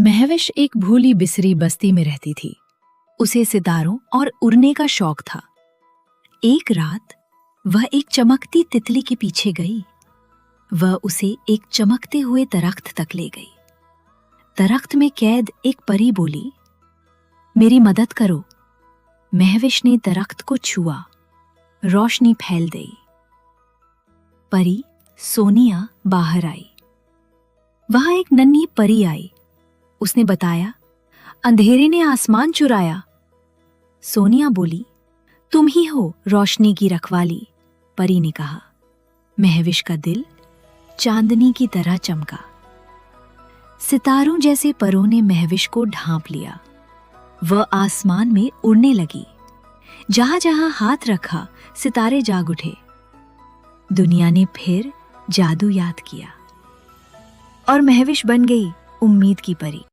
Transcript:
महविश एक भूली बिसरी बस्ती में रहती थी। उसे सितारों और उड़ने का शौक था। एक रात वह एक चमकती तितली के पीछे गई। वह उसे एक चमकते हुए दरख्त तक ले गई। दरख्त में कैद एक परी बोली, मेरी मदद करो। महविश ने दरख्त को छुआ। रोशनी फैल गई। परी सोनिया बाहर आई। वहां एक नन्ही परी आई। उसने बताया, अंधेरे ने आसमान चुराया। सोनिया बोली, तुम ही हो रोशनी की रखवाली। परी ने कहा। महविश का दिल चांदनी की तरह चमका। सितारों जैसे परों ने महविश को ढांप लिया। वह आसमान में उड़ने लगी। जहां जहां हाथ रखा सितारे जाग उठे। दुनिया ने फिर जादू याद किया और महविश बन गई उम्मीद की परी।